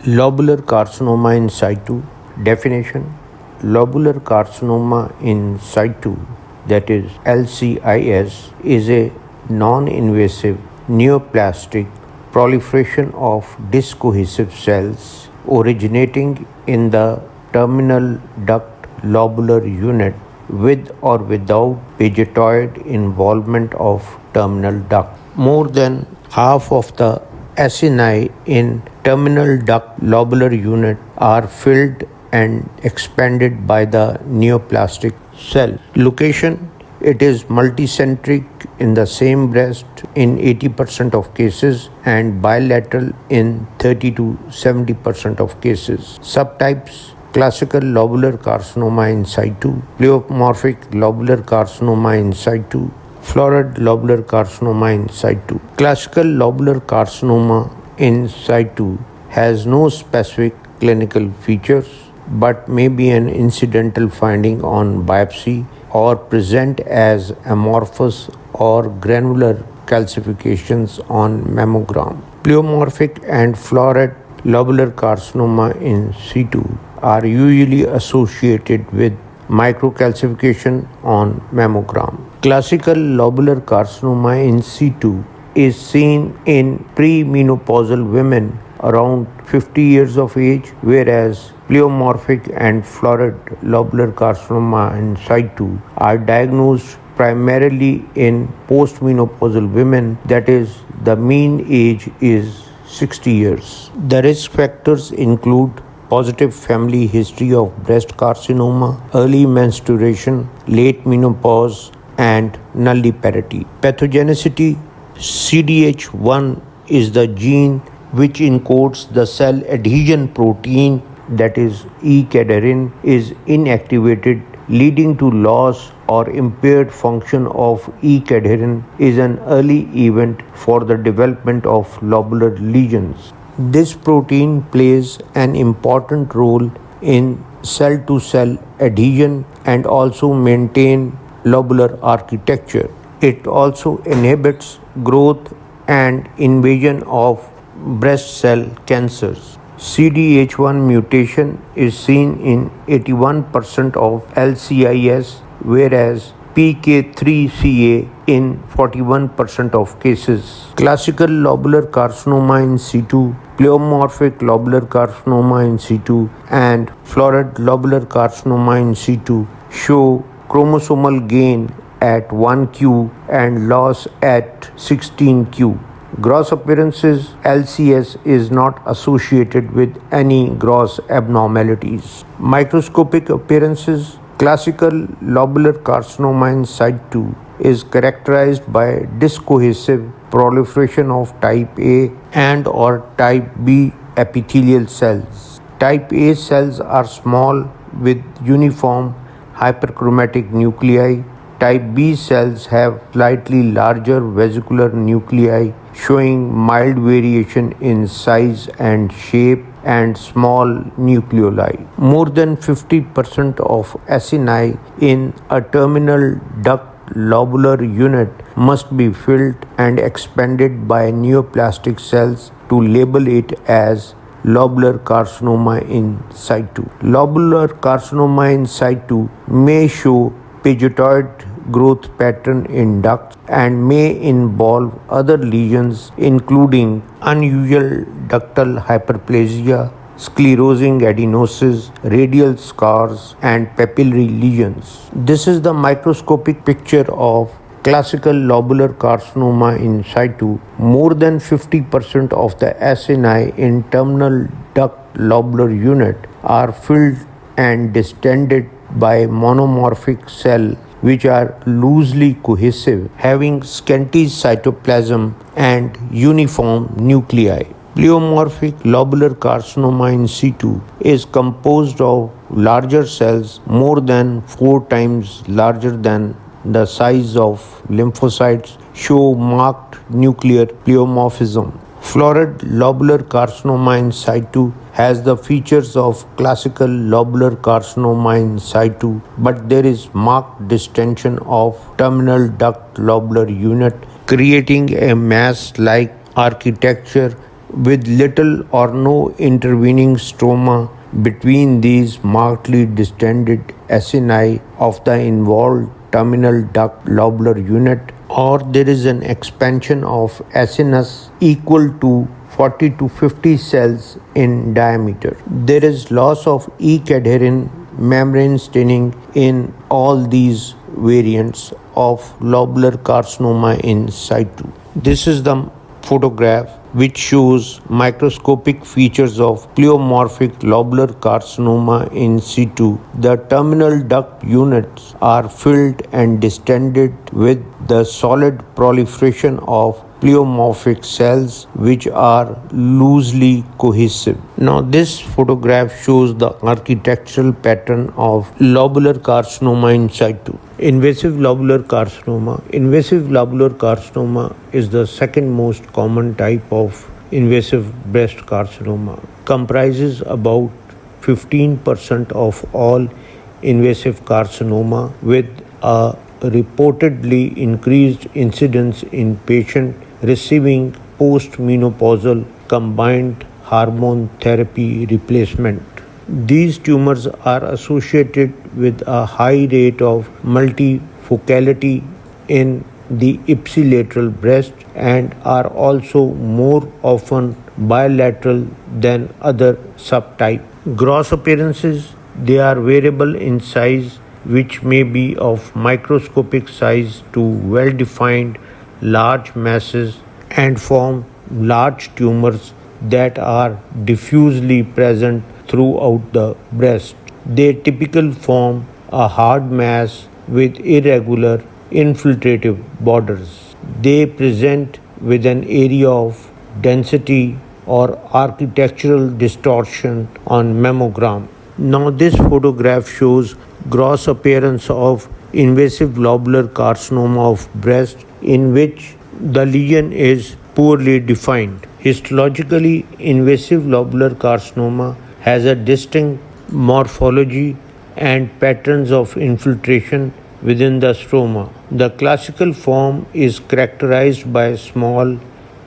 Lobular carcinoma in situ. Definition: lobular carcinoma in situ, that is LCIS, is a non-invasive neoplastic proliferation of discohesive cells originating in the terminal duct lobular unit with or without vegetoid involvement of terminal duct. More than half of the acini in terminal duct lobular unit are filled and expanded by the neoplastic cell. Location: it is multicentric in the same breast in 80% of cases and bilateral in 30 to 70% of cases. Subtypes: classical lobular carcinoma in situ, pleomorphic lobular carcinoma in situ, florid lobular carcinoma in situ. Classical lobular carcinoma in situ has no specific clinical features but may be an incidental finding on biopsy or present as amorphous or granular calcifications on mammogram. Pleomorphic and florid lobular carcinoma in situ are usually associated with microcalcification on mammogram. Classical lobular carcinoma in situ is seen in premenopausal women around 50 years of age, whereas pleomorphic and florid lobular carcinoma in situ are diagnosed primarily in postmenopausal women, that is, the mean age is 60 years. The risk factors include positive family history of breast carcinoma, early menstruation, late menopause, and nulliparity. Pathogenicity: CDH1 is the gene which encodes the cell adhesion protein, that is E-cadherin, is inactivated, leading to loss or impaired function of E-cadherin is an early event for the development of lobular lesions. This protein plays an important role in cell-to-cell adhesion and also maintain lobular architecture. It also inhibits growth and invasion of breast cell cancers. CDH1 mutation is seen in 81% of LCIS, whereas PK3CA in 41% of cases. Classical lobular carcinoma in situ, pleomorphic lobular carcinoma in situ, and florid lobular carcinoma in situ show chromosomal gain at 1q and loss at 16q. Gross appearances: LCS is not associated with any gross abnormalities. Microscopic appearances: classical lobular carcinoma in situ is characterized by discohesive proliferation of type A and or type B epithelial cells. Type A cells are small with uniform hyperchromatic nuclei. Type B cells have slightly larger vesicular nuclei showing mild variation in size and shape and small nucleoli. More than 50% of acini in a terminal duct lobular unit must be filled and expanded by neoplastic cells to label it as lobular carcinoma in situ. Lobular carcinoma in situ may show pagetoid growth pattern in ducts and may involve other lesions including unusual ductal hyperplasia, sclerosing adenosis, radial scars, and papillary lesions. This is the microscopic picture of classical lobular carcinoma in situ. More than 50% of the acini in terminal duct lobular unit are filled and distended by monomorphic cell which are loosely cohesive, having scanty cytoplasm and uniform nuclei. Pleomorphic lobular carcinoma in situ is composed of larger cells more than 4 times larger than the size of lymphocytes, show marked nuclear pleomorphism. Florid lobular carcinoma in situ has the features of classical lobular carcinoma in situ, but there is marked distension of terminal duct lobular unit, creating a mass-like architecture with little or no intervening stroma between these markedly distended acini of the involved terminal duct lobular unit, or there is an expansion of acinus equal to 40 to 50 cells in diameter. There is loss of E-cadherin membrane staining in all these variants of lobular carcinoma in situ. This is the photograph which shows microscopic features of pleomorphic lobular carcinoma in situ. The terminal duct units are filled and distended with the solid proliferation of pleomorphic cells which are loosely cohesive. Now this photograph shows the architectural pattern of lobular carcinoma in situ. Invasive lobular carcinoma. Invasive lobular carcinoma is the second most common type of invasive breast carcinoma. Comprises about 15% of all invasive carcinoma, with a reportedly increased incidence in patients receiving postmenopausal combined hormone therapy replacement. These tumors are associated with a high rate of multifocality in the ipsilateral breast and are also more often bilateral than other subtypes. Gross appearances, they are variable in size, which may be of microscopic size to well-defined large masses and form large tumors that are diffusely present throughout the breast. They typically form a hard mass with irregular infiltrative borders. They present with an area of density or architectural distortion on mammogram. Now this photograph shows gross appearance of invasive lobular carcinoma of breast in which the lesion is poorly defined. Histologically, invasive lobular carcinoma has a distinct morphology and patterns of infiltration within the stroma. The classical form is characterized by small,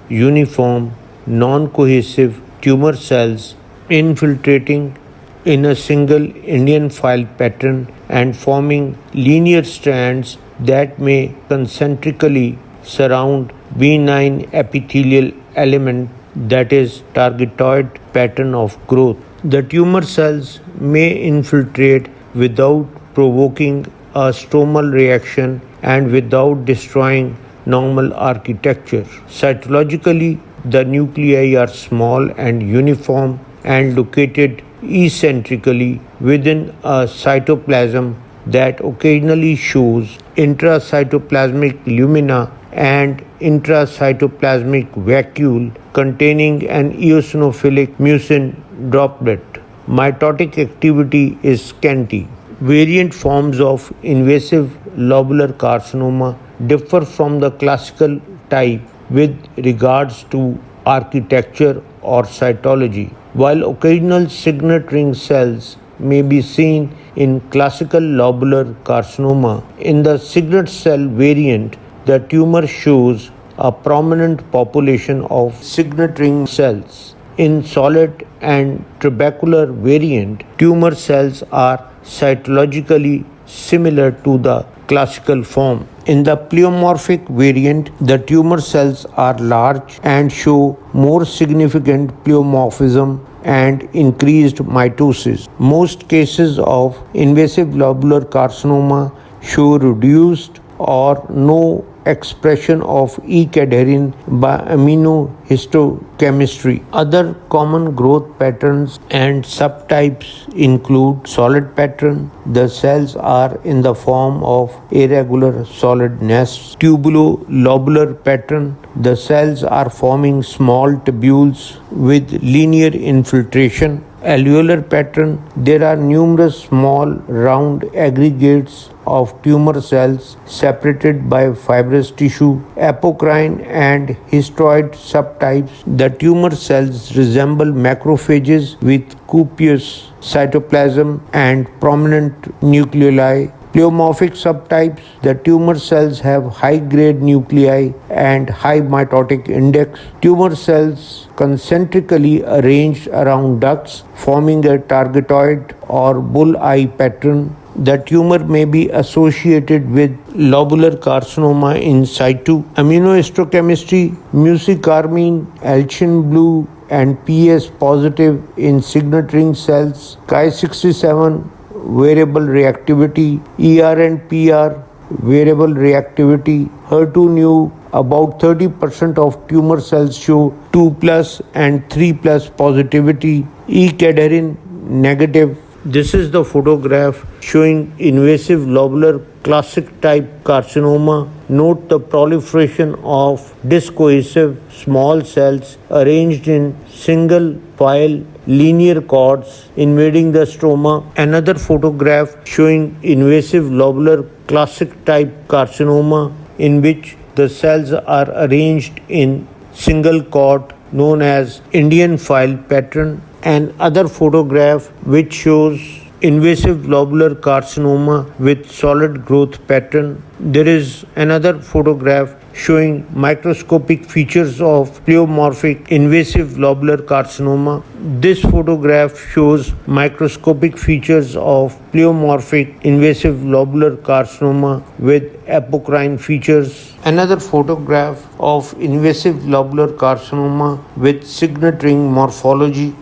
uniform, non-cohesive tumor cells infiltrating in a single Indian file pattern and forming linear strands that may concentrically surround benign epithelial element, that is targetoid pattern of growth. The tumor cells may infiltrate without provoking a stromal reaction and without destroying normal architecture. Cytologically, the nuclei are small and uniform and located eccentrically within a cytoplasm that occasionally shows intracytoplasmic lumina and intracytoplasmic vacuole containing an eosinophilic mucin droplet. Mitotic activity is scanty. Variant forms of invasive lobular carcinoma differ from the classical type with regards to architecture or cytology. While occasional signet ring cells may be seen in classical lobular carcinoma, in the signet cell variant, the tumor shows a prominent population of signet ring cells. In solid and trabecular variant, tumor cells are cytologically similar to the classical form. In the pleomorphic variant, the tumor cells are large and show more significant pleomorphism and increased mitosis. Most cases of invasive lobular carcinoma show reduced or no expression of E-cadherin by immunohistochemistry. Other common growth patterns and subtypes include solid pattern. The cells are in the form of irregular solid nests. Tubulo-lobular pattern. The cells are forming small tubules with linear infiltration. Alveolar pattern. There are numerous small round aggregates of tumor cells separated by fibrous tissue. Apocrine and histoid subtypes. The tumor cells resemble macrophages with copious cytoplasm and prominent nucleoli. Pleomorphic subtypes, the tumor cells have high-grade nuclei and high mitotic index. Tumor cells concentrically arranged around ducts, forming a targetoid or bull-eye pattern. The tumor may be associated with lobular carcinoma in situ. Immunohistochemistry, mucicarmine, Alcian blue, and PS positive in signet ring cells, Ki67 variable reactivity, ER and PR variable reactivity, HER2 new. About 30% of tumor cells show 2 plus and 3 plus positivity, E-cadherin negative. This is the photograph showing invasive lobular classic type carcinoma. Note the proliferation of discohesive small cells arranged in single file linear cords invading the stroma. Another photograph showing invasive lobular classic type carcinoma in which the cells are arranged in single cord known as Indian file pattern. And other photograph which shows invasive lobular carcinoma with solid growth pattern. There is another photograph showing microscopic features of pleomorphic invasive lobular carcinoma. This photograph shows microscopic features of pleomorphic invasive lobular carcinoma with apocrine features. Another photograph of invasive lobular carcinoma with signet ring morphology.